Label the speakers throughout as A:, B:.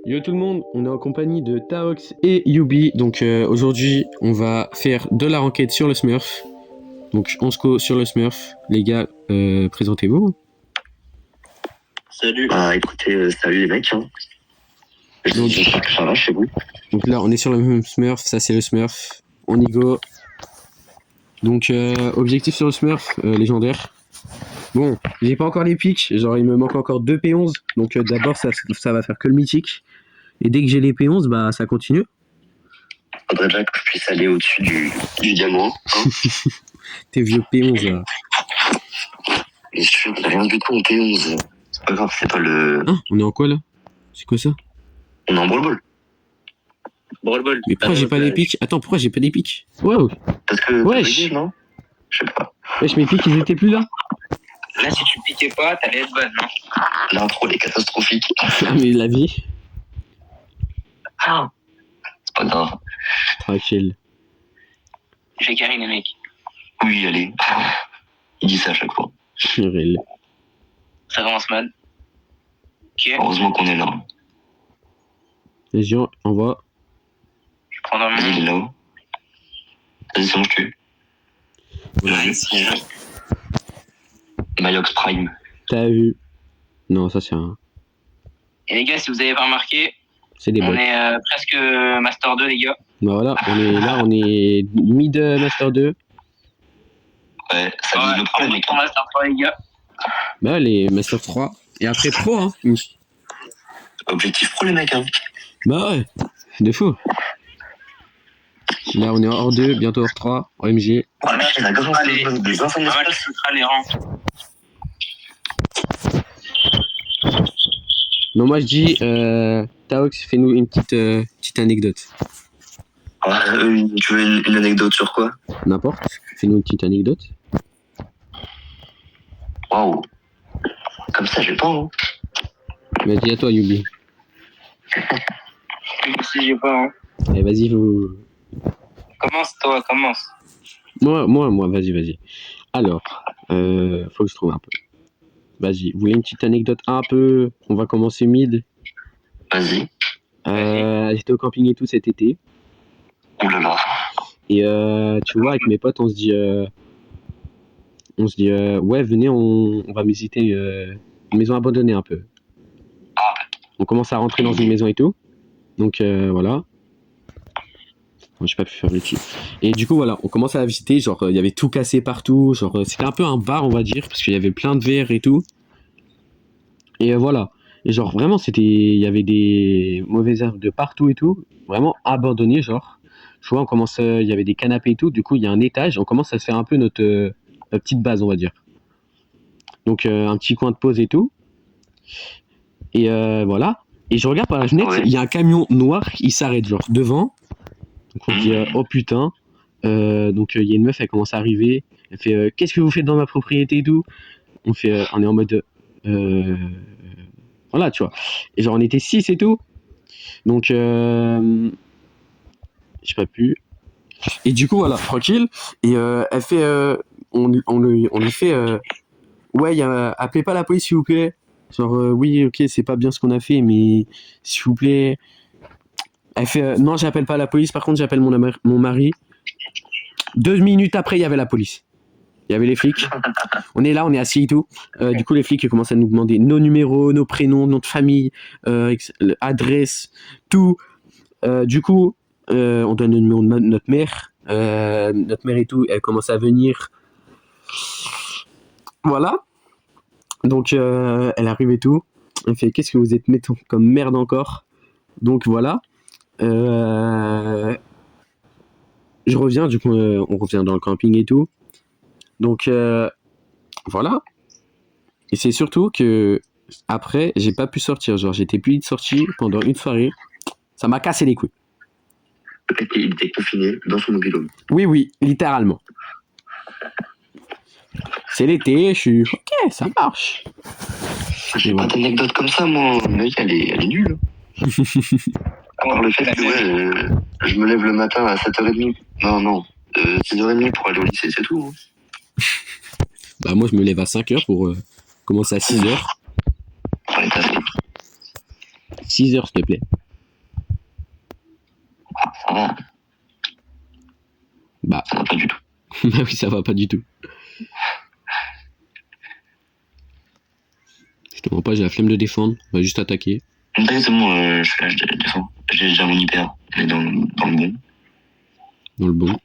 A: Yo tout le monde, on est en compagnie de Taox et Yubi. Donc aujourd'hui, on va faire de la enquête sur le Smurf. Donc on se co sur le Smurf. Les gars, présentez-vous.
B: Salut. Bah écoutez, salut les mecs. Hein. J'espère que ça va chez vous.
A: Donc là, on est sur le même Smurf, ça c'est le Smurf. On y go. Donc objectif sur le Smurf, légendaire. Bon, j'ai pas encore les pics, genre il me manque encore 2 P11. Donc d'abord ça va faire que le mythique. Et dès que j'ai les P11, bah ça continue.
B: Faudrait déjà que je puisse aller au-dessus du diamant. Hein.
A: Tes vieux P11 là.
B: Et je suis rien du tout en P11. C'est pas grave, c'est pas le.
A: Ah, on est en quoi là? C'est quoi ça?
B: On est en brawl-ball. Brawl-ball.
A: Mais pourquoi j'ai pas les pics? Attends, pourquoi j'ai pas les pics? Wow.
B: Parce que.
A: Wesh.
B: Non, je sais pas.
A: Wesh, mes pics ils étaient plus là?
C: Là, si tu piquais pas, t'allais être bonne, non?
B: L'intro, elle est catastrophique.
A: Ah, mais la vie.
B: Ah. C'est pas grave.
A: Tranquille.
C: Je vais carry les mecs.
B: Oui, allez. Il dit ça à chaque fois.
A: Réel.
C: Ça commence mal. Ok,
B: Heureusement qu'on est là.
A: Légion, envoie.
C: je prends dans le
B: Vas-y, il est
C: monde.
B: là-haut. Vas-y, c'est bon, je tue. Myox Prime.
A: T'as vu? Non, ça c'est un.
C: Et les gars, si vous avez pas remarqué,
A: C'est des
C: on
A: bots.
C: est presque Master 2, les gars.
A: Bah voilà, on est là, on est mid Master 2.
B: Ouais, ça
C: Ouais,
B: dit le problème,
C: on est
B: mec.
C: en Master 3, les gars.
A: Bah les Master 3. Et après Pro, hein.
B: Objectif pro, les mecs, hein.
A: Bah ouais, de fou. Là, on est hors 2, bientôt hors 3, OMG.
B: Oh, le mec, il a grave
C: Allez.
B: des infos.
C: Pas mal, ce sera les rangs.
A: Non, moi je dis, Taox, fais-nous une petite anecdote.
B: Tu veux une anecdote sur quoi?
A: N'importe, fais-nous une petite anecdote.
B: Waouh. Comme ça, j'ai pas, hein.
A: Vas-y, à toi, Yubi.
C: Si j'ai pas, hein.
A: Allez, vas-y, vous.
C: Commence, toi, commence.
A: Moi, vas-y. Alors, faut que je trouve un peu. Vas-y, vous voulez une petite anecdote un peu? On va commencer mid.
B: Vas-y.
A: J'étais au camping et tout cet été.
B: Ouh là là.
A: Et tu vois, avec mes potes, on se dit, ouais, venez, on va visiter une maison abandonnée un peu.
B: Ah.
A: On commence à rentrer dans une maison et tout. Donc voilà. Bon, j'ai pas pu faire le petit. Et du coup, voilà, on commence à la visiter. Genre, il y avait tout cassé partout. Genre, c'était un peu un bar, on va dire, parce qu'il y avait plein de verres et tout. Et voilà. Et genre, vraiment, il y avait des mauvaises herbes de partout et tout. Vraiment abandonné, genre. Tu vois, il y avait des canapés et tout. Du coup, il y a un étage. On commence à se faire un peu notre petite base, on va dire. Donc, un petit coin de pause et tout. Et voilà. Et je regarde par la fenêtre, il y a un camion noir, il s'arrête, genre, devant. Donc, on se dit, oh putain. Donc, il y a une meuf, elle commence à arriver. Elle fait, qu'est-ce que vous faites dans ma propriété et tout? On est en mode, voilà, tu vois. Et genre, on était 6 et tout. Donc, j'ai pas pu. Et du coup, voilà, tranquille. Et elle fait, on lui fait, ouais, appelez pas la police, s'il vous plaît. Genre, oui, ok, c'est pas bien ce qu'on a fait, mais s'il vous plaît. Elle fait, non, j'appelle pas la police, par contre, j'appelle mon mari. 2 minutes après, il y avait la police. Il y avait les flics. On est là, on est assis et tout. Du coup, les flics ils commencent à nous demander nos numéros, nos prénoms, nom de famille, adresse, tout. Du coup, on donne le numéro de notre mère. Notre mère et tout, elle commence à venir. Voilà. Donc, elle arrive et tout. Elle fait, qu'est-ce que vous êtes mettons comme merde encore? Donc, voilà. Je reviens, du coup, on revient dans le camping et tout. Donc, voilà. Et c'est surtout que après, j'ai pas pu sortir. Genre, j'étais plus de sortie pendant une soirée. Ça m'a cassé les couilles.
B: Peut-être qu'il était confiné dans son mobil-home.
A: Oui, littéralement. C'est l'été, je suis ok, ça marche.
B: J'ai pas d'anecdote comme ça, moi. Mais elle est nulle. À part le fait que je me lève le matin à 7h30. Non. 6h30 pour aller au lycée, c'est tout. Hein.
A: Bah, moi, je me lève à 5h pour commencer à 6h.
B: On est taffé.
A: 6 heures, s'il te plaît.
B: Ça va,
A: Bah,
B: ça va pas du tout.
A: bah oui, ça va pas du tout. Je te mens pas, j'ai la flemme de défendre. On va juste attaquer.
B: T'inquiète, c'est bon, je défends. J'ai déjà mon hyper, mais dans le bon.
A: Dans le bon.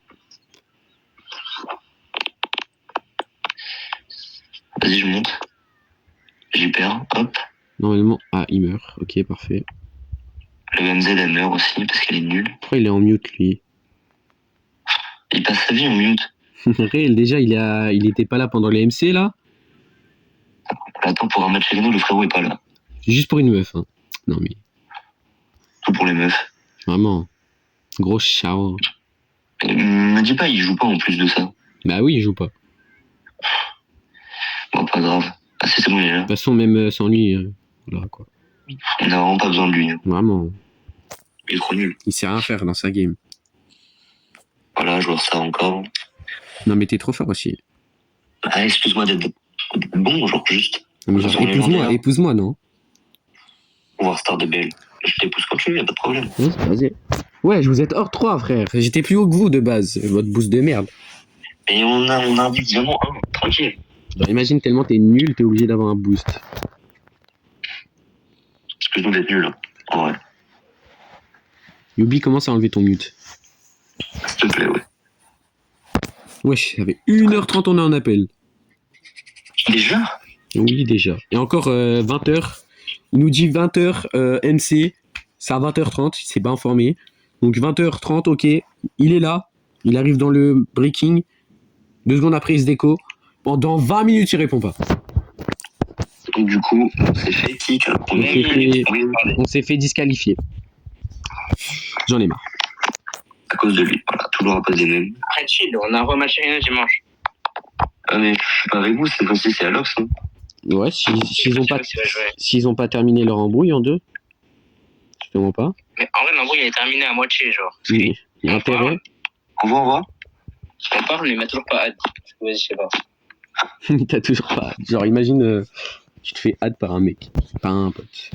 B: Vas-y, je monte. J'hyper, hop.
A: Normalement. Ah, il meurt. Ok, parfait.
B: Le MZ, elle meurt aussi parce qu'elle est nulle.
A: Pourquoi il est en mute, lui?
B: Il passe sa vie en mute.
A: Réel, déjà, il était pas là pendant les MC, là.
B: Attends, pour un match avec nous, le frérot est pas là.
A: C'est juste pour une meuf, hein. Non, mais
B: Tout pour les meufs.
A: vraiment. Gros char.
B: Et me dis pas, il joue pas en plus de ça.
A: Bah oui, il joue pas. De
B: Bon, pas grave. Ah, c'est bon, il est là.
A: toute façon, même sans lui, voilà, quoi.
B: On n'a vraiment pas besoin de lui. Hein.
A: Vraiment.
B: Il est trop nul.
A: Il sait rien faire dans sa game.
B: Voilà, je vois ça encore.
A: Non, mais t'es trop fort aussi.
B: Ah, excuse-moi d'être bon, genre juste.
A: Non, mais genre,
B: Façon légendaire.
A: épouse-moi, non?
B: Voir Star de Belle. Je t'épouse quand tu veux, y'a pas de problème.
A: Vas-y. Ouais, je vous êtes hors 3, frère. J'étais plus haut que vous de base. Votre boost de merde.
B: Et on a un diamant 1, tranquille.
A: Genre, imagine tellement t'es nul, t'es obligé d'avoir un boost.
B: Excuse-nous d'être nuls. Hein. En vrai.
A: Yubi, commence à enlever ton mute.
B: S'il te plaît, ouais.
A: Wesh, ça fait 1h30 on est en appel.
B: Déjà
A: Oui, déjà. Et encore 20h. Il nous dit 20h MC. C'est à 20h30, il s'est pas informé. Donc 20h30, ok. Il est là. Il arrive dans le breaking. 2 secondes après, il se déco. Pendant 20 minutes, il répond pas.
B: Donc du coup, on s'est fait kick.
A: On s'est fait disqualifier. J'en ai marre.
B: À cause de lui, voilà, toujours à cause des mêmes.
C: Arrête, chill, on a un rematch avec nous dimanche.
B: Ah mais je suis pas avec vous, cette fois-ci c'est Alox. Hein.
A: Ouais, s'ils ont pas,
C: Tu vas jouer.
A: s'ils ont pas terminé leur embrouille en deux. Justement pas.
C: Mais en vrai, l'embrouille, elle est terminée à moitié, genre.
A: Il y a intérêt.
B: Au revoir.
C: On parle, mais il m'a toujours pas hâte. Vas-y, je sais pas.
A: T'as toujours pas. Genre, imagine, tu te fais add par un mec. Pas un pote.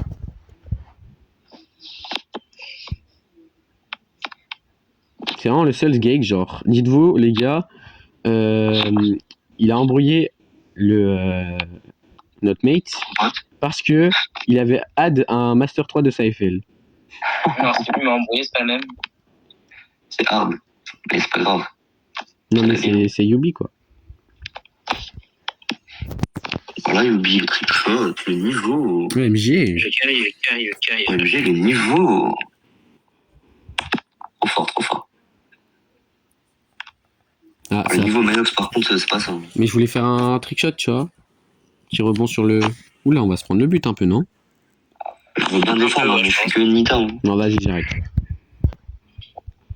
A: C'est vraiment le seul gag, genre. Dites-vous, les gars, il a embrouillé notre mate parce que il avait add un Master 3 de sa FL.
C: Non, c'est lui, il m'a embrouillé, c'est pas le même.
B: C'est hard, mais c'est pas grave.
A: Non, mais c'est Yubi, quoi.
B: Voilà, Yubi, le trickshot, le niveau.
A: Ouais, MJ.
C: Je carry.
B: OMG, le niveau. Trop fort, trop fort.
A: Ah,
B: Le
A: ça.
B: niveau Manox, par contre, c'est pas ça.
A: Mais je voulais faire un trickshot, tu vois. Qui rebond sur le. Oula, on va se prendre le but un peu, non?
B: Je veux bien défendre, mais je fais que une mi-temps. Hein.
A: Non, vas-y, j'arrête.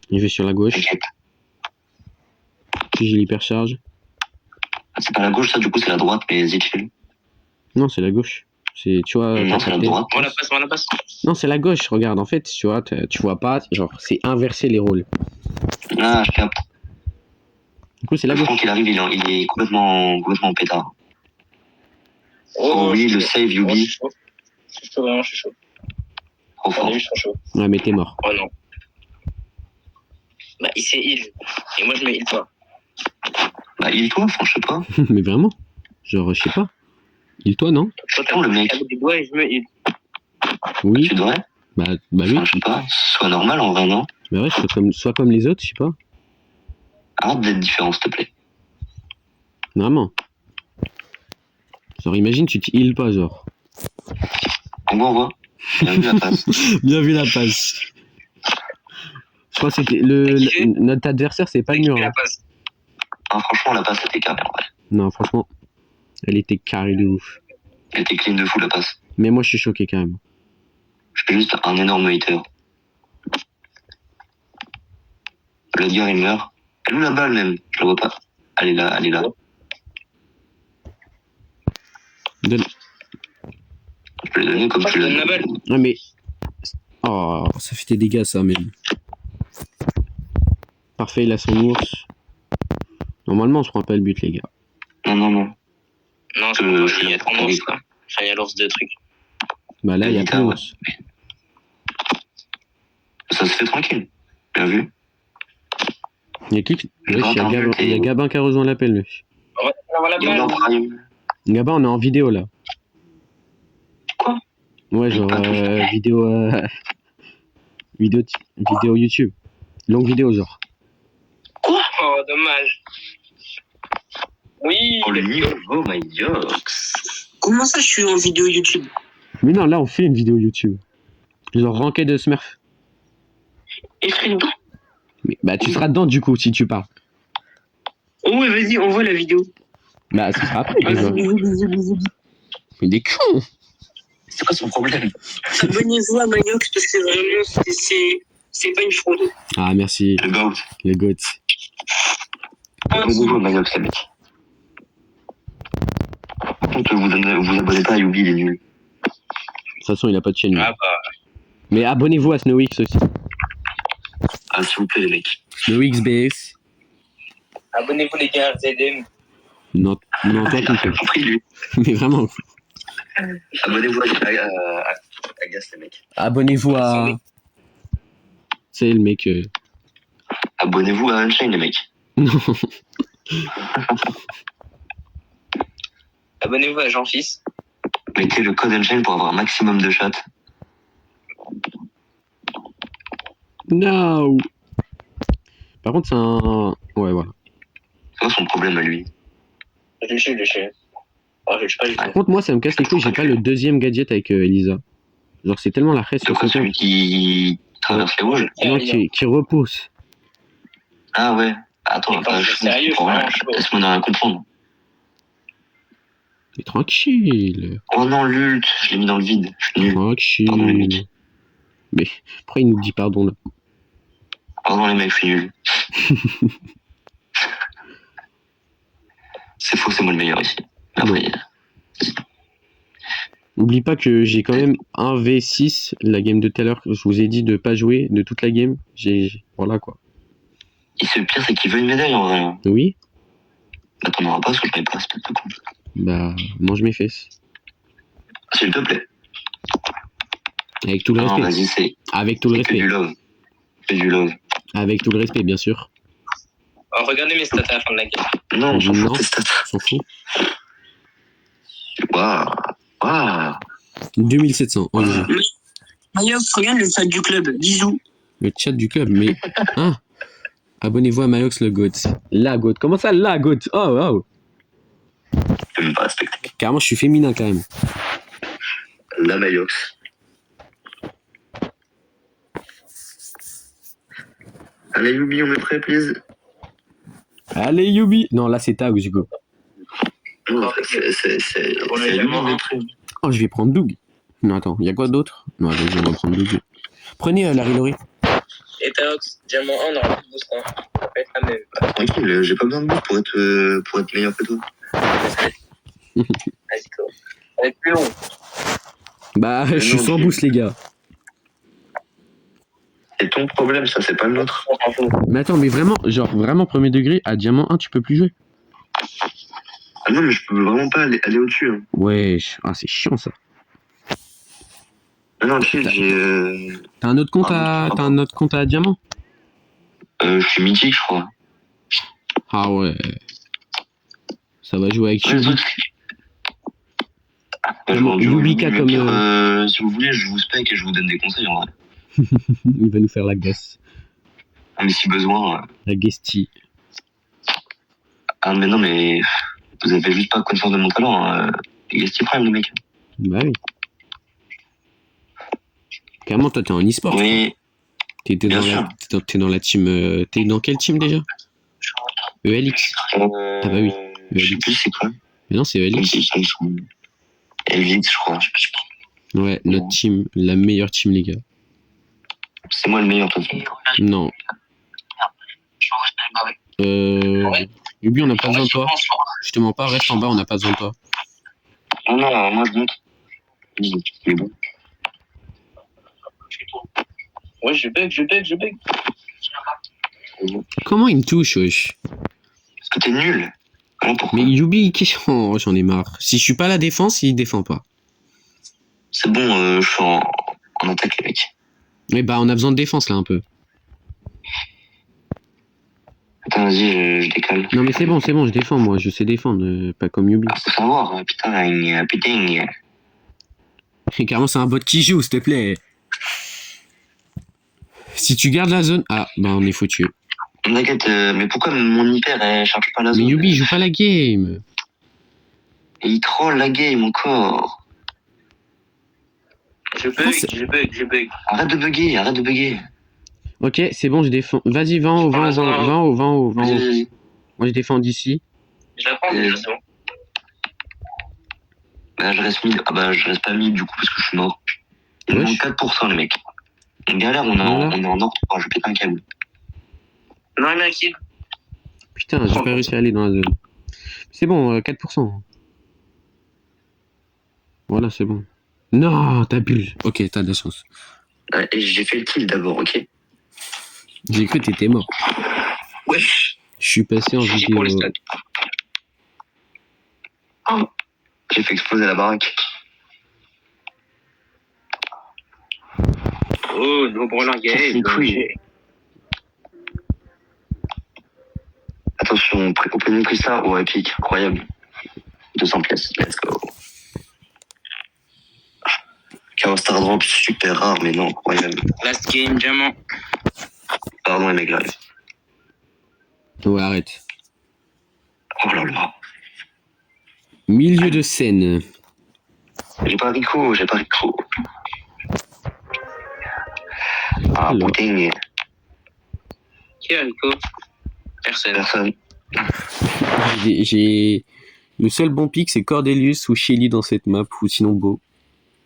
A: Il fait sur la gauche.
B: T'inquiète.
A: Puis j'ai l'hypercharge.
B: C'est pas la gauche, ça, du coup, c'est la droite, mais vas-y, chill.
A: Non, c'est la gauche. C'est, tu vois.
B: Non, c'est la droite.
C: On la passe.
A: Non, c'est la gauche. Regarde, en fait, tu vois, tu vois pas. Genre, c'est inverser les rôles.
B: Ah, je capte.
A: Du coup, c'est la
B: Le
A: gauche.
B: Franck, il arrive, il est complètement en pétard. Oh oui, le save, Yubi.
C: Je suis chaud, vraiment, je suis chaud.
B: Trop fort.
C: Je suis chaud.
A: Ouais, mais t'es mort.
C: Oh non. Bah, il s'est heal. Et moi, je me heal pas.
B: Bah, il est toi, enfin, je sais pas.
A: Mais vraiment. Genre, je sais pas. Il toi, non?
B: Putain, le mec.
C: Avec des doigts et je me heal.
A: Oui.
B: Tu devrais.
A: Bah oui.
B: Enfin, je sais pas. Sois normal, en vrai, non?
A: Bah ouais, sois comme les autres, je sais pas.
B: Arrête d'être différent, s'il te plaît.
A: Vraiment. Genre, imagine, tu te heal pas, genre.
B: Au revoir. Bien vu la passe.
A: Bien vu la passe. Je crois que c'était notre adversaire, c'est pas le mur.
C: La
A: Hein.
C: passe.
B: Ah, franchement, la passe, était carré, en vrai.
A: Non, franchement, elle était carré de ouf.
B: Elle était clean de fou, la passe.
A: Mais moi, je suis choqué quand même.
B: Je suis juste un énorme hater. Le gars, il meurt. Elle est où la balle, même? Je la vois pas. Elle est là, elle est là.
A: Donne.
B: Je peux lui donner comme
C: Ah,
B: tu
C: je donne la
B: l'as.
C: balle.
A: Ah, mais. Oh, ça fait des dégâts, ça, même. Parfait, il a son ours. Normalement, on se prend pas le but, les gars.
B: Non.
C: Non, c'est
B: Je
C: bon,
B: suis
C: il y a
B: là
C: ton
B: pour
C: ours, là. Enfin, il y a l'ours de trucs.
A: Bah là, il y a
B: Nika,
A: plus
B: ouais.
A: l'ours.
B: Ça se fait tranquille. Bien vu.
A: Il y a qui Wesh, il y a Gabin qui a rejoint l'appel, wesh.
C: On va la
B: Il est en
C: balle.
B: prime.
A: Gabin, on est en vidéo là.
B: Quoi?
A: Ouais, genre vidéo, vidéo YouTube. Longue vidéo, genre.
C: Oh, dommage. Oui.
B: Oh, le niveau, my yox.
D: Comment ça, je suis en vidéo YouTube?
A: Mais non, là, on fait une vidéo YouTube. Genre ranké de Smurf.
D: Et je serai dedans?
A: Mais, bah, tu seras dedans du coup si tu parles.
D: Oh, ouais, vas-y, envoie la vidéo.
A: Bah, ce sera après.
D: Vas-y, bisous.
A: Mais des cons.
B: C'est quoi son problème?
D: Abonnez-vous à Manox parce que vraiment, c'est pas une fraude.
A: Ah, merci.
B: Le GOAT.
A: Les goats.
B: Bonjour, Manox, les mecs. Par contre, vous abonnez pas à Yubi, il est nul.
A: De toute façon, il a pas de chaîne. lui.
C: Ah bah.
A: Mais abonnez-vous à SnowX aussi.
B: Ah, s'il vous plaît, les mecs.
A: SnowX BS.
C: Abonnez-vous les gars, ZM.
A: Non, non, toi,
B: Il
A: tu
B: a
A: le fais.
B: rien compris, lui.
A: Mais vraiment.
B: Abonnez-vous à Gas, les mecs.
A: Abonnez-vous à. C'est le mec.
B: Abonnez-vous à Unchained, les mecs.
A: Non.
C: Abonnez-vous à Jean-Fils.
B: Mettez le code Unchained pour avoir un maximum de chats.
A: No. Par contre, c'est un. Ouais, voilà.
B: C'est quoi son problème à lui?
C: Je sais. Oh, je sais pas du
A: Par
C: tout.
A: contre, moi, ça me casse les couilles. J'ai pas le deuxième gadget avec Elisa. Genre, c'est tellement la reste
B: C'est
A: sur
B: quoi
A: son
B: celui
A: compte.
B: qui traverse les walls?
A: Non, qui repousse.
B: Ah ouais. Attends,
C: Mais quand c'est sérieux,
B: pour rien.
C: franchement.
B: Laisse-moi rien comprendre.
A: Mais tranquille.
B: Oh non, l'ult, je l'ai mis dans le vide. Je suis nul. Pardon, les
A: Tranquille.
B: mecs.
A: Mais pourquoi il nous dit pardon là?
B: Pardon, les mecs, je suis nul. C'est faux, c'est moi le meilleur ici. Après,
A: N'oublie pas que j'ai quand même un V6, la game de tout à l'heure. Je vous ai dit de pas jouer de toute la game. Voilà quoi.
B: et ce pire, c'est qu'il veut une médaille en vrai.
A: Oui.
B: Bah, t'en auras pas parce que je n'ai pas, c'est pas con.
A: Bah, mange mes fesses.
B: S'il te plaît.
A: Avec tout le
B: Non,
A: respect.
B: vas-y, c'est
A: Avec tout le
B: que du
A: respect.
B: love. Que du love.
A: Avec tout le respect, bien sûr.
C: Oh, regardez mes stats à la fin de la game.
B: Non, on s'en
A: Non.
B: fout tes stats.
A: On s'en fout.
B: Waouh. Waouh.
A: 2700. en jeu.
D: Manox, regarde le chat du club. Bisous.
A: Le chat du club, mais. Hein? Abonnez-vous à Malox le GOAT. La GOAT. Comment ça, la GOAT? Oh, wow.
B: Je peux même pas respecter.
A: Carrément, je suis féminin quand même.
B: La Mayox. Allez, Yubi, on est prêt, please.
A: Allez, Yubi. Non, là, c'est Tag, du coup.
B: Non, c'est Yubi, on est prêt.
A: Oh, je vais prendre Doug. Non, attends, il y a quoi d'autre? Non, attends, je vais prendre Doug. Prenez la Rilori.
C: Et Taox, Diamant 1, on aura plus de boost. Hein. Ça va être la même.
B: Tranquille, j'ai pas besoin de vous pour être meilleur que toi.
C: Vas-y, go. Ça va être plus long.
A: Bah, je suis
B: non,
A: sans
B: je-
A: boost, les gars.
B: C'est ton problème, ça, c'est pas le nôtre.
C: On s'en fout.
A: Mais attends, mais vraiment, genre, vraiment, premier degré, à Diamant 1, tu peux plus jouer.
B: Ah non, mais je peux vraiment pas aller au-dessus. Hein.
A: Wesh, ah, c'est chiant ça.
B: Ah non, chill, j'ai.
A: T'as un autre compte à, t'as un autre compte à Diamant?
B: Je suis mythique, je crois.
A: Ah ouais. Ça va jouer avec
B: Ouais,
A: Yubi. Yubika comme,
B: si vous voulez, je vous spec et je vous donne des conseils en vrai.
A: Il va nous faire la gosse.
B: Ah, mais si besoin.
A: La guestie.
B: Ah, mais non, mais. Vous avez juste pas connaissance de mon talent. Hein. Guesty Prime, les mecs.
A: Bah oui. Carrément, toi, t'es en e-sport.
B: Oui.
A: T'es
B: Bien
A: dans,
B: sûr.
A: t'es dans la team. T'es dans quelle team déjà? ELX. Ah bah oui.
B: Je sais plus c'est quoi.
A: Mais non, c'est
B: Comme
A: ELX.
B: si ils sont. Elvix, je crois.
A: Ouais, notre team, la meilleure team, les gars.
B: C'est moi le meilleur, toi.
A: Non. Yubi, on n'a pas besoin de toi. Je te mens pas, reste en bas, on n'a pas besoin de toi.
B: Non, non, moi je monte. Mais bon.
C: Ouais, je bug.
A: Comment il me touche, wesh?
B: Parce que t'es nul. Comment pourquoi
A: Mais Yubi, oh, j'en ai marre. Si je suis pas à la défense, il défend pas.
B: C'est bon, je suis en attaque, les mecs.
A: Mais bah, on a besoin de défense là un peu.
B: Attends, vas-y, je décale.
A: Non, mais c'est bon, je défends moi. Je sais défendre, pas comme Yubi.
B: Ah, faut savoir, putain.
A: Et carrément, c'est un bot qui joue, s'il te plaît. Si tu gardes la zone. Ah, bah, on est foutu.
B: T'inquiète, mais pourquoi mon hyper, elle charge pas la
A: Mais
B: zone?
A: Yubi, il joue pas la game.
B: Et il troll la game encore.
C: Je bug.
B: Arrête de bugger.
A: Ok, c'est bon, je défends. Vas-y, va en haut, va en haut.
B: Vas-y.
A: Moi, je défends d'ici.
C: Je la prends déjà, c'est bon.
B: Bah, je reste mid. Ah bah, je reste pas mid du coup parce que je suis mort. Il me
A: Wesh.
B: manque 4%, les mecs. On galère, on est en ordre 3, je pète un câble.
C: Non, il m'a kill.
A: Putain, j'ai pas réussi à aller dans la zone. C'est bon, 4%. Voilà, c'est bon. Non, t'abuses. Ok, t'as de la chance.
B: Ouais, et j'ai fait le kill d'abord, ok?
A: J'ai cru que t'étais mort.
B: Wesh.
A: Je suis passé en
C: Je dis
A: vidéo.
C: pour les stats.
B: Oh. J'ai fait exploser la baraque.
C: Oh, no brawler
B: C'est
C: game.
B: cool. Attention, opening Crystal, oh épique, incroyable. 200 pièces, let's go. Chaos Star Drop, super rare, mais non, incroyable.
C: Last game, diamant.
B: Pardon les mecs, live.
A: Ouais, arrête.
B: Oh là là.
A: Milieu de scène.
B: J'ai pas Rico. Ah,
A: Alors.
B: putain,
C: Qui est Rico? Personne.
B: personne.
A: J'ai. Le seul bon pick, c'est Cordelius ou Shelly dans cette map, ou sinon Beau.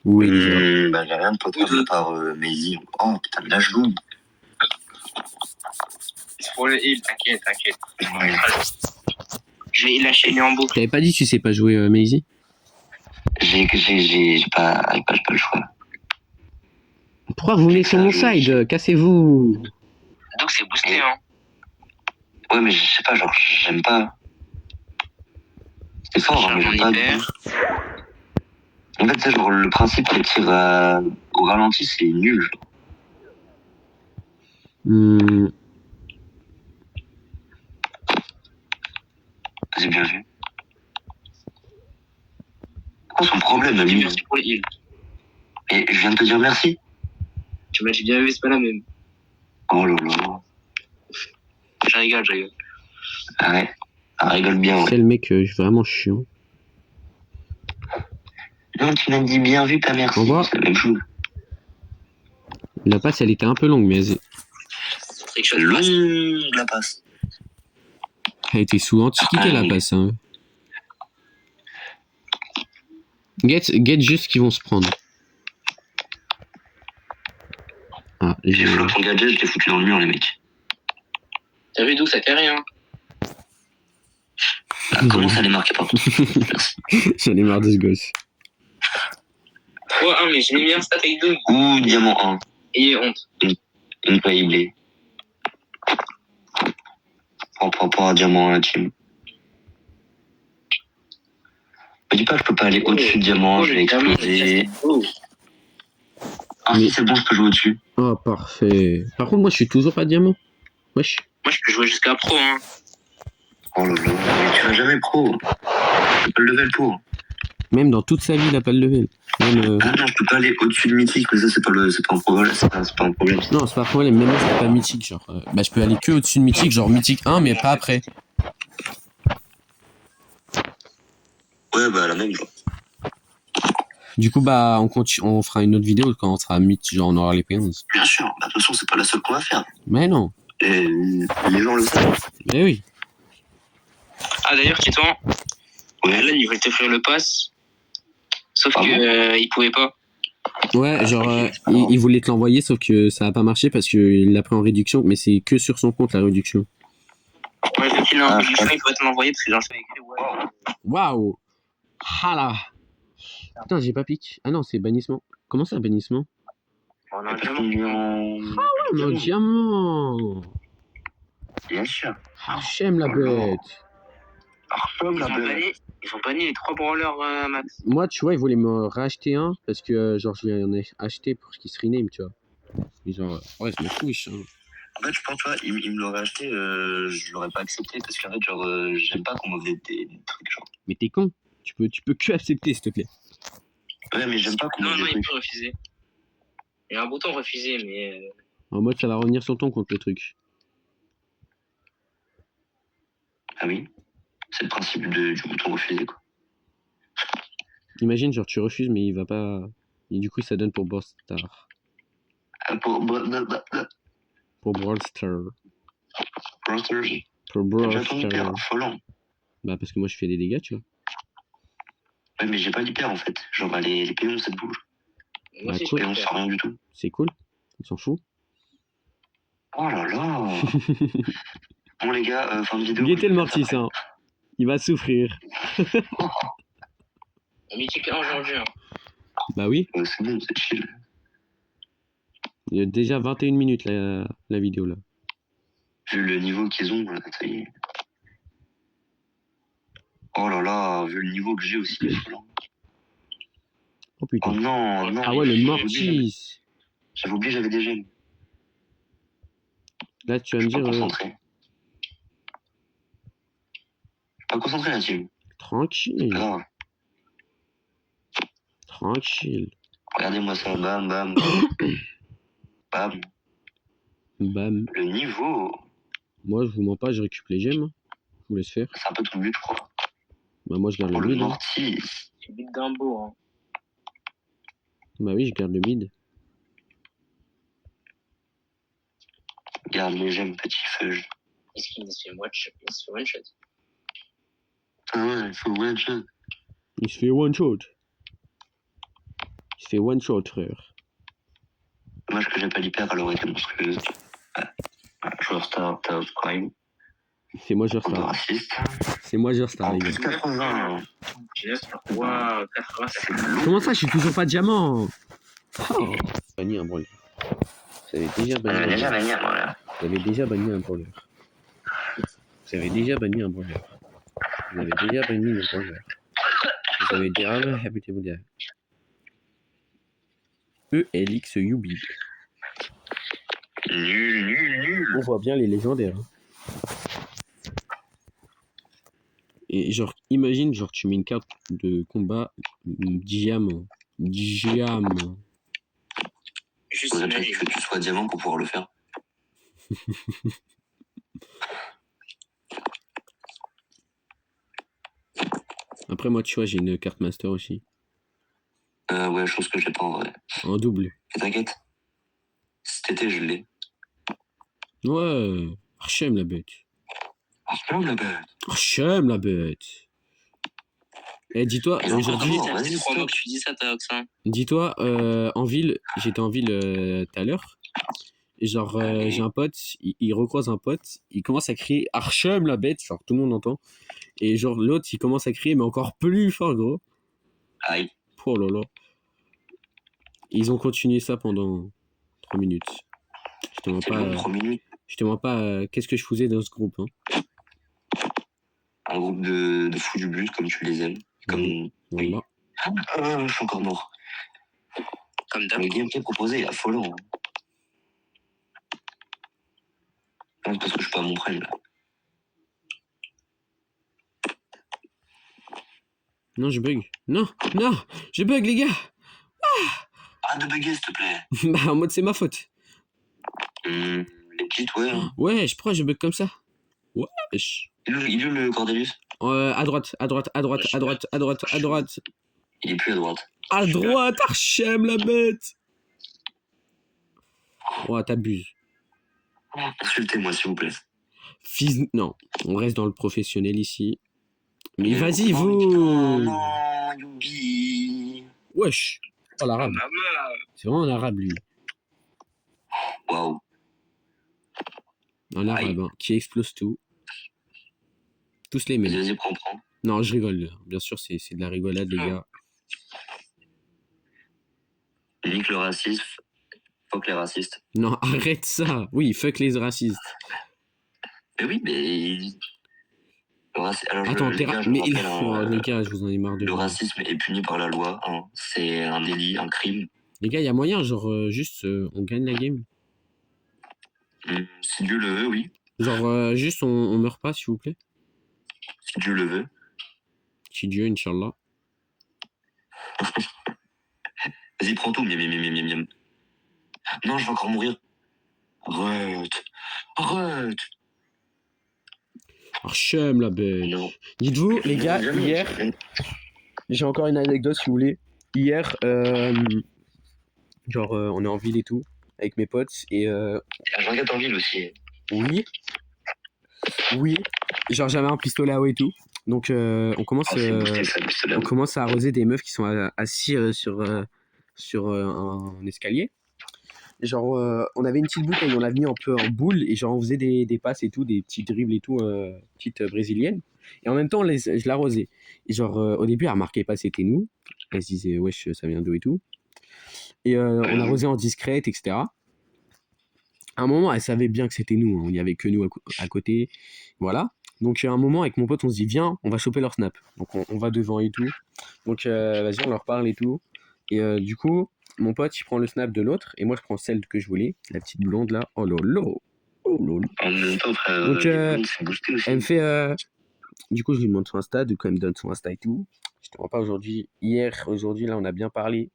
A: Ou Elisa.
B: Bah, j'ai rien de potable à part Maisie. Oh putain, mais là je loue.
C: C'est pour le heal, t'inquiète.
B: Ouais.
C: Je vais lâcher lui en boucle.
A: T'avais pas dit que tu sais pas jouer Maisie?
B: J'ai pas le choix.
A: Pourquoi vous venez sur mon side? Cassez-vous!
C: Donc c'est boosté, hein.
B: Ouais, mais je sais pas, genre, j'aime pas. C'est fort, hein, mais
C: Charge
B: j'aime
C: en
B: pas.
C: hyper.
B: En fait, c'est genre, le principe des tirs au ralenti, c'est nul. C'est bien vu. Quoi son problème,
C: Je dis
B: ami?
C: merci pour le heal.
B: Et je viens de te dire merci.
C: Tu m'as dit bien vu, c'est pas la même.
B: Oh là là.
C: Je rigole.
B: Ouais. Ça rigole bien,
A: C'est
B: ouais.
A: le mec vraiment chiant.
B: Non, tu m'as dit bien vu, pas merci.
A: Au revoir.
B: C'est la même chose.
A: La passe, elle était un peu longue, mais
C: Trickshot.
B: Longue la passe.
A: elle était sous anti-kické la passe. Hein. Get juste qu'ils vont se prendre. Ah,
B: J'ai flop ton gadget, je l'ai foutu dans le mur, les mecs.
C: T'as vu d'où ça fait rien?
B: Ah, comment ça les marquer partout? Merci.
A: J'en ai marre de ce gosse.
C: Oh, ah, mais j'ai mis un stat avec Doug.
B: Ouh, diamant 1.
C: Ayez honte.
B: Infaillible. Pour un diamant 1, team. Me dis pas, je peux pas aller au-dessus de diamant 1, je vais exploser. Ah,
A: Mais-
B: si c'est bon, je peux jouer au-dessus.
A: Oh, parfait. Par contre, moi, je suis toujours pas diamant. Wesh.
C: Moi, je peux jouer jusqu'à pro, hein.
B: Oh là là, mais tu vas jamais pro. J'ai pas le level pour.
A: Même dans toute sa vie, il a pas le level. Même,
B: Ah non, je peux pas aller au-dessus de mythique, mais ça, c'est pas un problème. C'est pas un problème.
A: Non, c'est pas un problème. Même moi, c'est pas mythique. Genre, bah, je peux aller que au-dessus de mythique, genre mythique 1, mais pas après.
B: Ouais, bah, la même, genre.
A: Du coup, bah, on fera une autre vidéo quand on sera mythique, genre on aura les P11.
B: Bien sûr, bah, de toute façon, c'est pas la seule qu'on va faire.
A: Mais non.
B: Et les gens le savent.
A: Mais oui.
C: Ah, d'ailleurs, Titan,
B: Ouais.
C: là, ils veulent t'offrir le pass. Sauf
B: Ah
C: que
B: bon
C: ils pouvaient pas.
A: Ouais, genre,
B: ok,
A: il voulait te l'envoyer, sauf que ça a pas marché parce qu'il l'a pris en réduction, mais c'est que sur son compte la réduction.
C: Ouais, vu qu'il a
B: Ah,
C: un réduction, il pourrait te l'envoyer parce que j'en fais écrit. Ouais.
A: Waouh! Ah là! Putain, j'ai pas pique. Ah non, c'est bannissement. Comment ça, bannissement?
C: On a un
B: Parce
C: diamant.
B: qu'on est en...
A: Oh, mon diamant!
B: Bien sûr.
A: Ah, j'aime la bête!
C: Ils ont banni les 3 brawlers max.
A: Moi, tu vois, ils voulaient me racheter un parce que, genre, je lui en ai acheté pour qu'il se rename, tu vois. Mais genre, ouais, je m'en fiche. Hein.
B: En fait, je pense, tu vois, il me l'aurait acheté, je l'aurais pas accepté parce qu'en fait, genre, j'aime pas qu'on me fasse des trucs, genre.
A: Mais t'es con. Tu peux que accepter, s'il te plaît.
B: Ouais, mais j'aime pas qu'on me
C: Non,
B: fasse
C: non,
B: des
C: il
B: trucs.
C: peut refuser. Il y a un bouton refuser, mais.
A: En mode, ça va revenir sur ton compte, le truc.
B: Ah oui, c'est le principe du bouton refusé, quoi.
A: Imagine, genre, tu refuses, mais il va pas. Et du coup, ça donne pour Brawl Star.
B: Ah, pour
A: Pour Brawl Star.
B: Browser,
A: Pour
B: t'as
A: Brawl
B: déjà ton hyper,
A: Star.
B: affolant.
A: Bah, parce que moi, je fais des dégâts, tu vois.
B: Ouais, mais j'ai pas l'hyper, en fait. Genre, les péons, ça te bouge.
C: Moi
A: Bah,
C: aussi, je
A: cool.
C: peux
B: Péons,
C: le
B: c'est
C: faire.
B: rien du tout.
A: C'est cool. On s'en fout.
B: Oh là là. Bon, les gars, fin de vidéo.
A: Gaieté le
B: je vous laisse
A: mortis,
B: après.
A: hein. Il va souffrir.
C: On mythique 1 aujourd'hui. Hein.
A: Bah oui.
B: C'est bon, c'est chill.
A: Il y a déjà 21 minutes, la vidéo, là.
B: Vu le niveau qu'ils ont, ça y est. Oh là là, vu le niveau que j'ai aussi, affolant.
A: Oh putain.
B: Oh non, non.
A: Ah ouais, le
B: j'avais
A: mortis.
B: oublié, j'avais des gemmes.
A: Là, tu vas
B: Je
A: me
B: suis pas
A: dire.
B: concentré. Je suis pas concentré, la team.
A: Tranquille.
B: Pas grave.
A: Tranquille.
B: Regardez-moi ça, bam, bam. Bam.
A: Bam.
B: Le niveau.
A: Moi, je vous mens pas, je récupère les gemmes. Je vous laisse faire.
B: C'est un peu ton but, je crois.
A: Bah, moi, je garde
B: Oh,
A: le
B: le
A: mid. Hein.
B: mortis.
C: C'est Big Dumbo. Hein.
A: Bah oui, je garde le mid.
B: Garde les gemmes, petit feuge.
C: Est-ce qu'il se fait one shot?
B: Ah ouais, il faut one shot.
A: Il se fait one shot. Il se fait one shot, frère.
B: Dommage que j'ai pas l'hyper, elle aurait été monstrueuse. Ouais. Ouais, joueur star, Taos Prime.
A: C'est moi, joueur
B: Un peu
A: star.
B: raciste.
A: C'est moi, joueur star,
B: En
A: les gars.
B: plus 80.
C: Waouh, 80, ça fait
A: Comment ça, je suis toujours pas diamant? Oh. Banni un brawler. Vous avez déjà
B: On
A: banni
B: avait
A: un
B: déjà
A: brawler.
B: manière, voilà.
A: Vous avez déjà banni un brawler. Vous avez déjà banni un brawler. Vous avez déjà banni un brawler. Vous avez déjà habité-vous derrière. ELX Yubi.
B: Nul.
A: On voit bien les légendaires. Hein. Et genre, imagine, genre, tu mets une carte de combat diamant. Diamant.
C: juste
B: Faudrait
C: imagine.
B: peut-être que tu sois diamant pour pouvoir le faire.
A: Après, moi, tu vois, j'ai une carte master aussi.
B: Ouais, chose que j'ai pas en vrai.
A: En double.
B: Et t'inquiète. Cet été, je l'ai.
A: Ouais. Archem la bête.
B: Ah, c'est pas la bête.
A: Archem la bête. Eh, dis-toi,
B: Ils ont
A: aujourd'hui,
B: encore
C: Ça
B: vas-y,
C: fait 3 mois
B: stop.
C: que tu dis ça, Taox. Hein.
A: dis-toi, en ville, j'étais en ville tout à l'heure. Et genre,
B: Allez.
A: j'ai un pote, il recroise un pote, il commence à crier Archem la bête, genre tout le monde entend. Et genre, l'autre, il commence à crier, mais encore plus fort, gros.
B: Aïe.
A: Oh là là. Ils ont continué ça pendant 3 minutes. Je te mens
B: C'est
A: pas,
B: bon, 3 minutes.
A: je te mens pas, qu'est-ce que je faisais dans ce groupe, hein.
B: Un groupe de fous du bus, comme tu les aimes. Comme.
A: Voilà.
B: Je suis encore mort.
C: Comme d'hab.
B: Le gameplay proposé est affolant. Hein. Non, c'est parce que je suis pas à mon prime, là.
A: Non, je bug. Non, non, je bug, les gars.
B: Arrête de bugger, s'il te plaît.
A: Bah, en mode, c'est ma faute.
B: Les petites, ouais. Hein.
A: Ouais, je crois que je bug comme ça. Wesh.
B: Il est où le Cordelius?
A: À droite, à droite, à droite, à droite, à droite, à droite.
B: Il est plus à droite.
A: À droite, Archem la bête. Ouais, t'abuses.
B: Insultez-moi, s'il vous plaît.
A: Fils... Non, on reste dans le professionnel ici. Mais
B: Oh,
A: vas-y,
B: putain,
A: vous.
B: non, Yubi.
A: Wesh. Oh, l'arabe.
C: Maman.
A: C'est vraiment un arabe, lui.
B: Waouh.
A: Un arabe, hein, qui explose tout. Tous les mêmes.
B: Vas-y, prends.
A: Non, je rigole. Bien sûr, c'est de la rigolade, les gars.
B: Nique le racisme. Fuck les racistes.
A: Non, arrête ça. Oui, fuck les racistes.
B: Mais oui, mais. Alors,
A: Attends,
B: les gars, je
A: mais
B: vous rappelle, hein,
A: les gars, je vous en ai marre de
B: le
A: vous.
B: racisme est puni par la loi. Hein. C'est un délit, un crime.
A: Les gars, il y a moyen, genre, juste, on gagne la game.
B: Si Dieu le veut, oui.
A: Genre, juste, on meurt pas, s'il vous plaît.
B: Si Dieu le veut.
A: Si Dieu, Inch'Allah.
B: Vas-y, prends tout, miam, miam, miam, miam, miam. Non, je vais encore mourir. Arrête. Arrête.
A: Archem, la belle.
B: Non.
A: Dites-vous, les gars, hier, j'ai encore une anecdote, si vous voulez. Hier, genre, on est en ville et tout, avec mes potes, et
B: Je regarde en ville aussi.
A: oui, oui, genre, j'avais un pistolet à eau et tout. Donc, on commence,
B: Oh, c'est boosté, ça, booste là.
A: on commence à arroser des meufs qui sont assis sur un escalier. Et genre, on avait une petite bouteille, on l'a mis un peu en boule, et genre, on faisait des passes et tout, des petits dribbles et tout, petites brésiliennes. Et en même temps, je l'arrosais. Et genre, au début, elle remarquait pas c'était nous. Elle se disait, wesh, ça vient d'où et tout. Et on arrosait en discrète, etc. À un moment, elle savait bien que c'était nous, hein. Il n'y avait que nous à côté. Voilà. Donc, à un moment, avec mon pote, on se dit, viens, on va choper leur snap. Donc, on va devant et tout. Donc, vas-y, on leur parle et tout. Et du coup, mon pote, il prend le snap de l'autre. Et moi, je prends celle que je voulais. La petite blonde, là. Oh lolo. Oh lolo.
B: En même temps, frère,
A: Donc,
B: c'est boosté aussi.
A: elle me fait... Du coup, je lui demande son Insta. Du coup, elle me donne son Insta et tout. Je te vois pas aujourd'hui. Hier, aujourd'hui, là, on a bien parlé.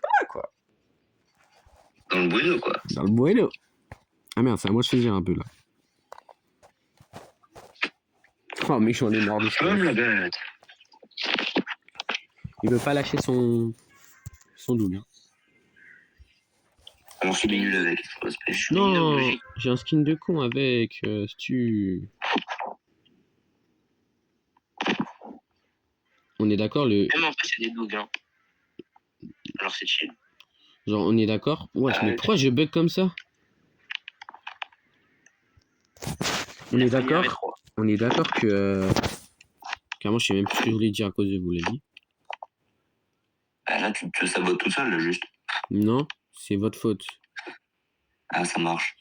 A: Voilà, quoi.
B: Dans le bueno, quoi.
A: Dans le bueno. Ah merde, c'est à moi de choisir un peu, là. Oh, mais j'en ai marre de ça.
B: Comme la bête.
A: Il veut pas lâcher son double. Hein.
B: Alors, c'est nul avec. Faut respecter.
A: Non, j'ai un skin de con avec, si tu... On est d'accord,
C: Même en fait, c'est des dougs, hein. Alors c'est chill.
A: Genre, on est d'accord. Ouais, mais pourquoi je bug comme ça? On est d'accord. On est d'accord que... Carrément, je sais même plus ce que je voulais dire à cause de vous, l'avez dit.
B: Ah, là, tu te sabotes tout seul, là, juste.
A: Non, c'est votre faute.
B: Ah, ça marche.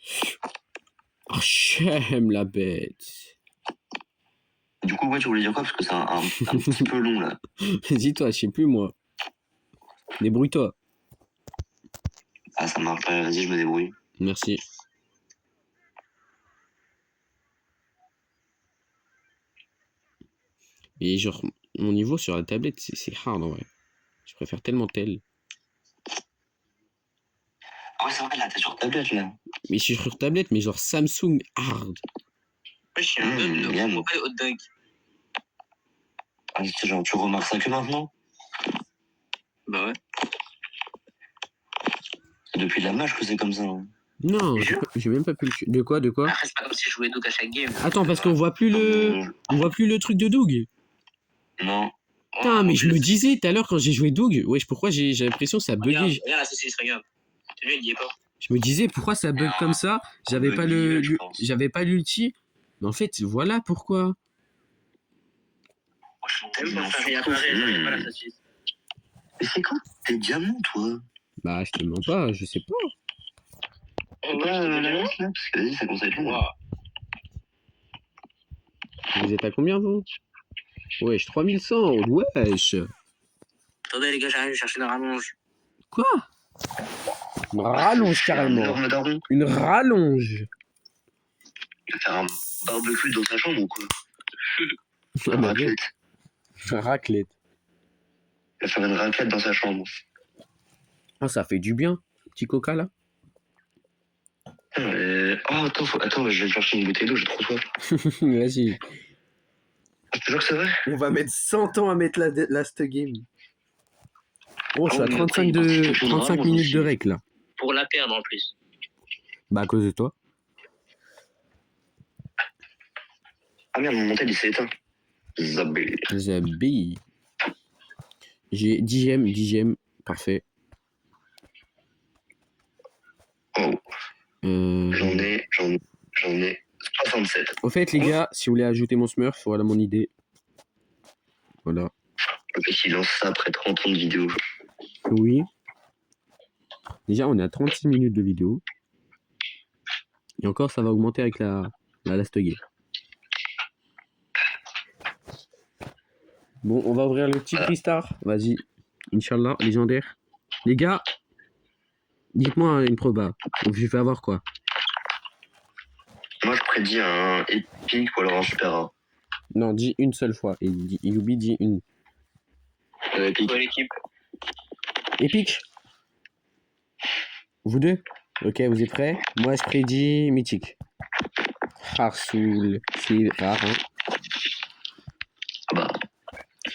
A: Oh, j'aime la bête.
B: Du coup, ouais, tu voulais dire quoi? Parce que c'est un petit peu long, là.
A: Dis-toi, je sais plus, moi. Débrouille-toi.
B: Ah, ça marche. Ouais, vas-y, je me débrouille.
A: Merci. Et genre, mon niveau sur la tablette, c'est hard en vrai. Je préfère tellement tel.
B: Ah ouais, c'est vrai, là, t'es sur tablette, là.
A: Mais je suis sur tablette, mais genre Samsung hard.
C: Moi, je suis un bum de
B: bien.
C: mobile hot dog.
B: Ah, c'est genre, tu remarques ça que maintenant?
C: Bah ouais.
B: C'est depuis la match que c'est comme ça. Hein.
A: Non, j'ai même pas pu le... De quoi?
C: Après, c'est pas comme si je jouais Doug à chaque game.
A: Attends, parce qu'on voit plus le truc de Doug.
B: Non.
A: Putain, mais je me disais tout à l'heure quand j'ai joué Doug, wesh, pourquoi j'ai l'impression que ça buguait.
C: Regarde la saucisse, regarde. Tu vois, il y est pas.
A: Je me disais pourquoi ça bug comme ça. J'avais pas l'ulti. Mais en fait, voilà pourquoi.
C: Même pour faire réapparaître, j'avais pas la saucisse.
B: Mais c'est quand t'es diamant, toi?
A: Bah, je te mens pas, je sais pas.
B: C'est pas la liste, là? Parce que vas-y, ça conseille tout.
A: Vous êtes à combien, vous? Wesh, 3100, wesh.
C: Attendez, les gars, j'arrive chercher une rallonge.
A: Quoi? Une rallonge, carrément. Une rallonge.
B: Il va faire un barbecue dans sa chambre ou quoi?
A: Ah,
B: Une raclette.
A: Raclette.
B: Il va faire une raclette dans sa chambre.
A: Ah, ça fait du bien. Petit coca, là.
B: Oh, attends, je vais chercher une bouteille d'eau, j'ai trop soif.
A: Vas-y.
B: Je te jure que c'est vrai.
A: On va mettre 100 ans à mettre la last game. Oh, je suis à 35 minutes de rec, là.
C: Pour la perdre, en plus.
A: Bah, à cause de toi.
B: Ah merde, mon tel, il s'est éteint. Zabé.
A: Zabi. J'ai 10ème, parfait.
B: Oh. J'en ai 67.
A: Au fait, les gars, si vous voulez ajouter mon Smurf, voilà mon idée. Voilà.
B: Le mec, il lance ça après 30 ans de vidéo.
A: Oui. Déjà, on est à 36 minutes de vidéo. Et encore, ça va augmenter avec la last game. Bon, on va ouvrir le petit Crystar. Vas-y. Inch'Allah, légendaire. Les gars, Dites-moi une proba. Donc, je vais avoir quoi?
B: Moi, je prédis un épique ou alors un super rare.
A: Non, dis une seule fois. Et Yubi dit une.
B: Épique.
C: Pour l'équipe.
A: Épique. Vous deux? Ok, vous êtes prêts? Moi, je prédis mythique. Harsoul, c'est rare, hein.
B: Ah bah.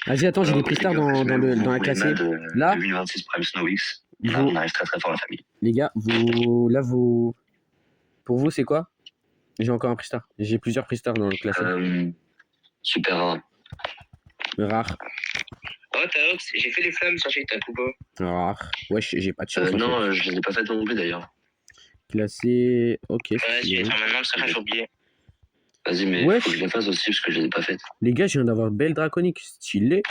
A: Vas-y, attends, j'ai des prix-stars dans la classée. Là
B: 2026 Prime Snow X.
A: Vous-
B: Là, on arrive très très fort, la famille.
A: Les gars, pour vous, c'est quoi? J'ai encore un prix-star. J'ai plusieurs prix-stars dans le classé.
B: Super rare.
A: Rare.
C: Oh, Taox, j'ai fait les flammes sur TikTok ou pas?
A: Rare. Wesh, j'ai pas de chance. en fait.
B: Non, je les ai pas faites non plus d'ailleurs.
A: Classé. Ok.
C: Ouais, je vais
A: stylé.
C: les faire maintenant parce que j'ai oublié.
B: Vas-y, mais
A: Ouais.
B: faut que je les fasse aussi parce que je les ai pas faites.
A: Les gars, je viens d'avoir belle draconique. Stylé.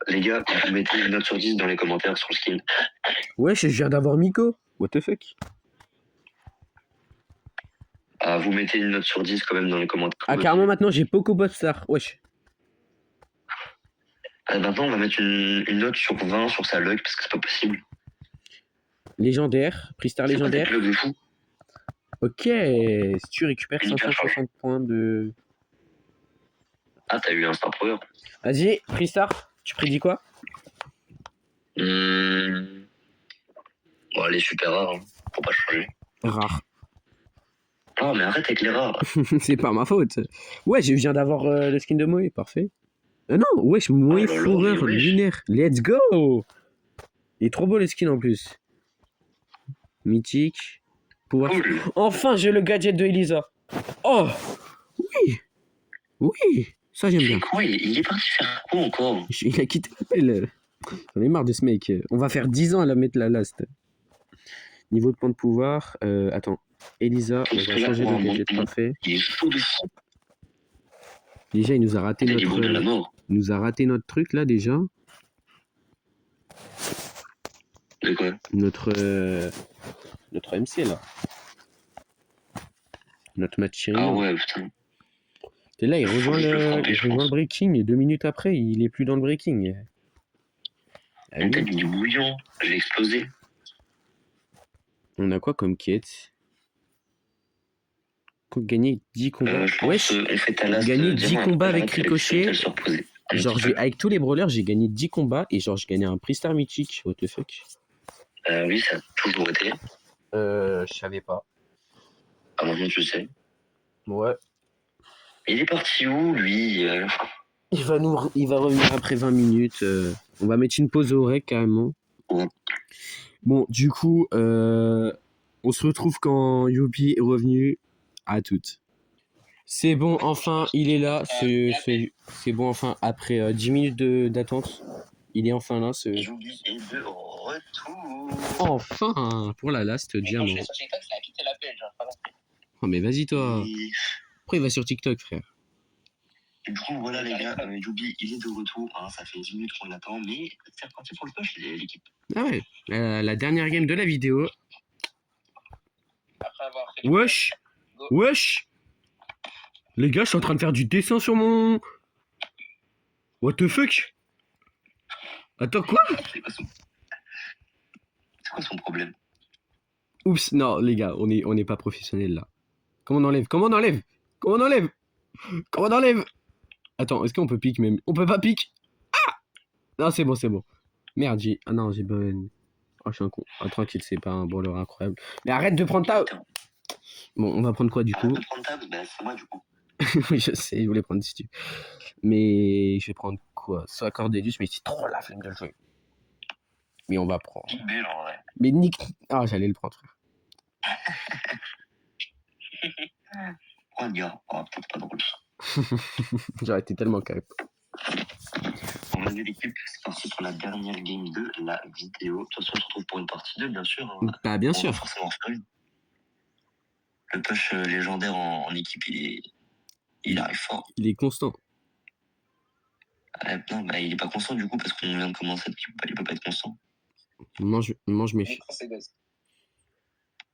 B: Les gars, vous mettez une note sur 10 dans les commentaires sur le skin.
A: Wesh, je viens d'avoir Miko. What the fuck?
B: Ah, vous mettez une note sur 10 quand même dans les commentaires.
A: Ah, carrément, maintenant, j'ai Poco Star. Wesh.
B: Maintenant, on va mettre une note sur 20 sur sa luck parce que c'est pas possible.
A: Légendaire. Prix-star
B: C'est quoi tes
A: légendaire.
B: clubs de fou?
A: Ok. Si tu récupères
B: Hyper
A: 560 points de...
B: Ah, t'as eu un Star Power.
A: Vas-y, prix-star. Tu prédis quoi?
B: Bon, elle est super rare, hein. Faut pas changer.
A: Rare.
B: Oh, mais arrête avec les rares.
A: C'est pas ma faute. Ouais, je viens d'avoir le skin de Moe, parfait. Non, wesh, Moe
B: Oh là là,
A: fourreur
B: wesh.
A: lunaire. Let's go. Il est trop beau le skin en plus. Mythique. Pouvoir.
B: Cool.
A: Enfin, j'ai le gadget de Elisa. Oh, oui. Oui, ça j'aime bien.
B: C'est quoi? Il est parti faire quoi encore?
A: Il a quitté l'appel. J'en ai marre de ce mec. On va faire 10 ans à la mettre la last. Niveau de point de pouvoir. Attends. Elisa, on va changer de gadget, parfait.
B: Il est chaud de fou.
A: Déjà, il nous a raté
B: Il est beau de la
A: notre...
B: mort.
A: Il nous a raté notre truc là déjà.
B: De quoi?
A: Notre MC là. Notre match.
B: Ah ouais, putain.
A: Et là, il rejoint
B: Je vais le
A: le,
B: frapper,
A: il
B: je
A: rejoint
B: pense.
A: le breaking et 2 minutes après, il est plus dans le breaking. Ah
B: Mon
A: oui.
B: tête, il est bouillant. J'ai explosé.
A: On a quoi comme quête? Gagner 10 combats.
B: Je pense
A: Wesh,
B: on fait ta last.
A: gagner 10
B: diamant,
A: combats
B: après,
A: avec
B: j'arrête,
A: Ricochet.
B: elle se reposait. Un
A: Genre,
B: petit peu.
A: avec tous les brawlers, j'ai gagné 10 combats et genre, j'ai gagné un prix-star mythique. What the fuck?
B: Oui, ça a toujours été.
A: Je savais pas.
B: Ah, maintenant, tu sais.
A: Ouais.
B: Il est parti où, lui?
A: Il va revenir après 20 minutes. On va mettre une pause au rec carrément.
B: Ouais.
A: Bon, du coup, on se retrouve quand Yubi est revenu. À toutes. C'est bon, enfin, il est là. C'est bon, enfin, après 10 minutes d'attente, il est enfin là.
B: Yubi est de retour.
A: Enfin, pour la last
C: Mais quand
A: diamant.
C: je vais sur TikTok, ça a quitté l'appel, genre, pas compris.
A: Oh, mais vas-y, toi.
B: Et
A: Pourquoi il va sur TikTok, frère?
B: du coup, voilà, les gars. Yubi, il est de retour. Hein, ça fait 10 minutes qu'on l'attend. Mais c'est reparti pour le push, l'équipe.
A: Ah ouais, la dernière game de la vidéo.
C: Après avoir fait.
A: Wesh! Wesh! Les gars, je suis en train de faire du dessin sur mon... What the fuck? Attends, quoi?
B: C'est quoi son problème?
A: Oups, non, les gars, on est pas professionnels là. Comment on enlève? Comment on enlève? Comment on enlève? Comment on enlève? Attends, est-ce qu'on peut pique même? On peut pas pique? Ah! Non, c'est bon, c'est bon. Merde, Ah non, j'ai bonne. Oh, je suis un con. Ah, tranquille, c'est pas un brawler incroyable. Mais arrête de prendre ta... Bon, on va prendre quoi du coup?
B: Arrête de prendre table, bah, c'est moi du coup.
A: Oui, je sais, je voulais prendre Stu. Mais je vais prendre quoi? Soit Cordelius, mais c'est trop la flemme de le jouer. Mais on va prendre.
B: Big B, genre, ouais.
A: Mais Nick. Ah, j'allais le prendre, frère.
B: Oh, le gars. Oh, peut-être pas drôle.
A: J'aurais été tellement cap.
B: On a vu l'équipe, c'est parti pour la dernière game de la vidéo. De toute façon, on se retrouve pour une partie 2, bien sûr. Hein.
A: Bah, bien
B: On
A: sûr.
B: va forcément en faire une. Le push légendaire en équipe, il arrive fort.
A: Il est constant.
B: Non, bah, il est pas constant du coup parce qu'on vient de commencer, donc il peut pas être constant.
A: Mange mes filles.
C: Micro, c'est gosse.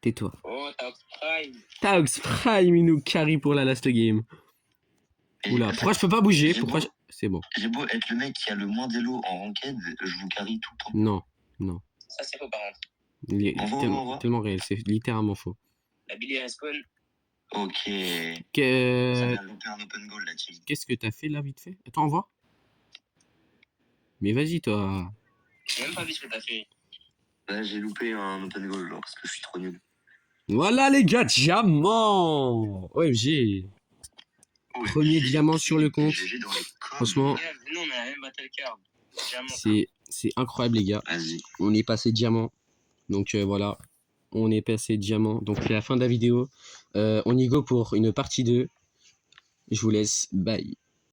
A: Tais-toi.
C: Oh, Taox Prime.
A: Taox Prime, il nous carry pour la last game.
B: Et
A: Oula, pourquoi je peux pas bouger?
B: j'ai
A: Pourquoi
B: beau-
A: C'est bon.
B: J'ai beau être le mec qui a le moins d'élo en ranked, je vous carry tout le temps.
A: Non. Non.
C: Ça, c'est faux, par contre.
A: Il est
B: Envoie.
A: tellement réel, c'est littéralement faux.
C: La Billy Respawn.
B: Ok. Ça
A: Que-
B: vient de louper un open goal, la team.
A: Qu'est-ce que t'as fait là, vite fait? Attends, envoie. Mais vas-y, toi.
C: J'ai même pas vu ce que t'as fait.
B: Là, j'ai loupé un open goal, genre, parce que je suis trop nul.
A: Voilà, les gars, diamant! OMG. Premier diamant sur le compte.
B: GG dans les coms.
A: Franchement,
C: Regarde, nous, on a la même battle card. Diamant.
A: c'est incroyable, les gars.
B: Vas-y.
A: On est passé diamant. Donc voilà, on est passé diamant. Donc c'est la fin de la vidéo. On y go pour une partie 2. Je vous laisse. Bye.